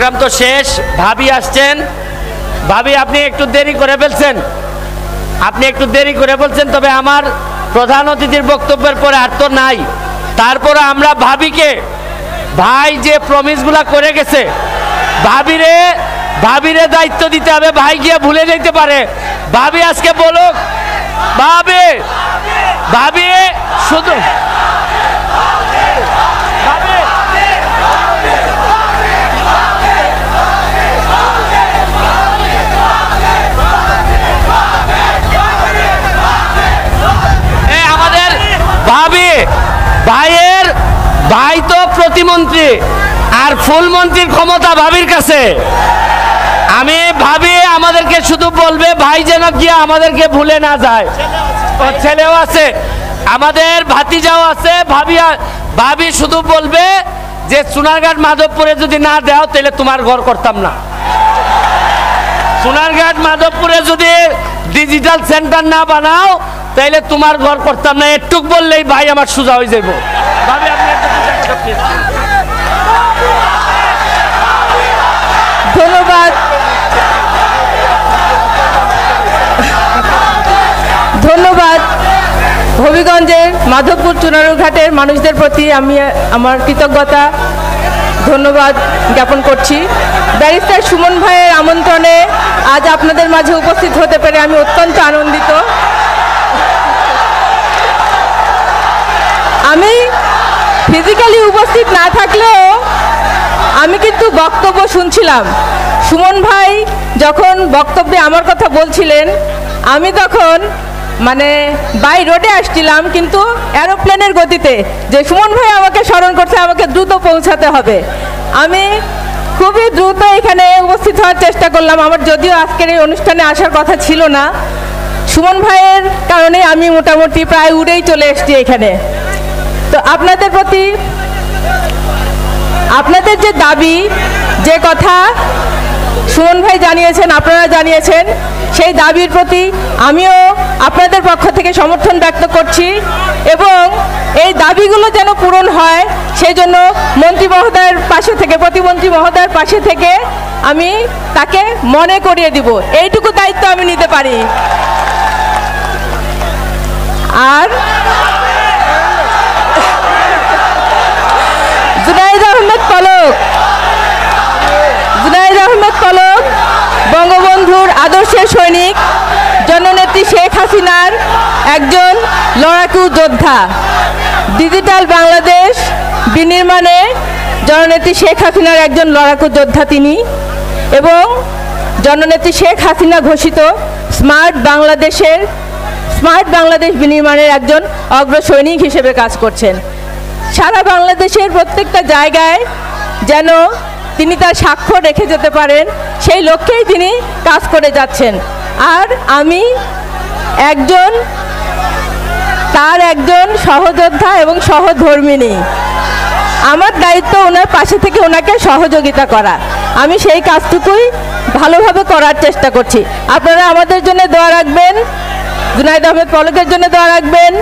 Programme তো শেষ, ভাবি আসছেন। ভাবি আপনি একটু দেরি করে ফেলছেন, তবে আমার প্রধান অতিথির বক্তব্যের পরে আর তো নাই। তারপরে আমরা ভাবিকে, ভাই যে প্রমিসগুলা করে গেছে, ভাবিরে দায়িত্ব দিতে হবে। ভাই গিয়ে ভুলে যেতে পারে। ভাবি আজকে বলুক, ভাবি শুধু আমাদের ভাই তো প্রতিমন্ত্রী, আর ফুল মন্ত্রীর ক্ষমতা ভাবির কাছে। আমি ভাবি আমাদেরকে শুধু বলবে, ভাই যেন গিয়ে আমাদেরকে ভুলে না যায়। ছেলেও আছে, আমাদের ভাতিজাও আছে। ভাবি শুধু বলবে যে সোনারঘাট মাধবপুরে যদি না দাও তাহলে তোমার ঘর করতাম না। সোনারঘাট মাধবপুরে যদি ডিজিটাল সেন্টার না বানাও তাইলে তোমার ঘর করতাম না। একটুক বললেই ভাই আমার সোজা হয়ে যাইব। ভাবি আপনি ধন্যবাদ। হবিগঞ্জের মাধবপুর চুনারুঘাটের মানুষদের প্রতি আমি আমার কৃতজ্ঞতা ধন্যবাদ জ্ঞাপন করছি। ব্যারিস্টার সুমন ভাইয়ের আমন্ত্রণে আজ আপনাদের মাঝে উপস্থিত হতে পেরে আমি অত্যন্ত আনন্দিত। আমি ফিজিক্যালি উপস্থিত না থাকলেও আমি কিন্তু বক্তব্য শুনছিলাম। সুমন ভাই যখন বক্তব্যে আমার কথা বলছিলেন, আমি তখন বাই রোডে আসছিলাম, কিন্তু এরোপ্লেনের গতিতে, যে সুমন ভাই আমাকে স্মরণ করছে, আমাকে দ্রুত পৌঁছাতে হবে। আমি খুবই দ্রুত এখানে উপস্থিত হওয়ার চেষ্টা করলাম। আমার যদিও আজকের এই অনুষ্ঠানে আসার কথা ছিল না, সুমন ভাইয়ের কারণে আমি মোটামুটি প্রায় উড়েই চলে এসেছি এখানে। তো আপনাদের প্রতি, আপনাদের যে দাবি, যে কথা সুমন ভাই জানিয়েছেন, আপনারা জানিয়েছেন, সেই দাবির প্রতি আমিও আপনাদের পক্ষ থেকে সমর্থন ব্যক্ত করছি। এবং এই দাবিগুলো যেন পূরণ হয় সেই জন্য মন্ত্রী মহোদয়ের পাশে থেকে, প্রতিমন্ত্রী মহোদয়ের পাশে থেকে আমি তাকে মনে করিয়ে দিব, এইটুকু দায়িত্ব আমি নিতে পারি। আর জুনাইদ আহমেদ পলক বঙ্গবন্ধুর আদর্শের সৈনিক, জননেত্রী শেখ হাসিনার একজন লড়াকু যোদ্ধা। ডিজিটাল বাংলাদেশ বিনির্মাণে জননেত্রী শেখ হাসিনার একজন লড়াকু যোদ্ধা তিনি, এবং জননেত্রী শেখ হাসিনা ঘোষিত স্মার্ট বাংলাদেশ বিনির্মাণের একজন অগ্রসৈনিক হিসেবে কাজ করছেন। সারা বাংলাদেশের প্রত্যেকটা জায়গায় যেন তিনি তার স্বাক্ষর রেখে যেতে পারেন, সেই লক্ষ্যেই তিনি কাজ করে যাচ্ছেন। আর আমি তার একজন সহযোদ্ধা এবং সহধর্মিণী। আমার দায়িত্ব ওনার পাশে থেকে ওনাকে সহযোগিতা করা। আমি সেই কাজটুকুই ভালোভাবে করার চেষ্টা করছি। আপনারা আমাদের জন্য দোয়া রাখবেন, জুনাইদ আহমেদ পলকের জন্য দোয়া রাখবেন।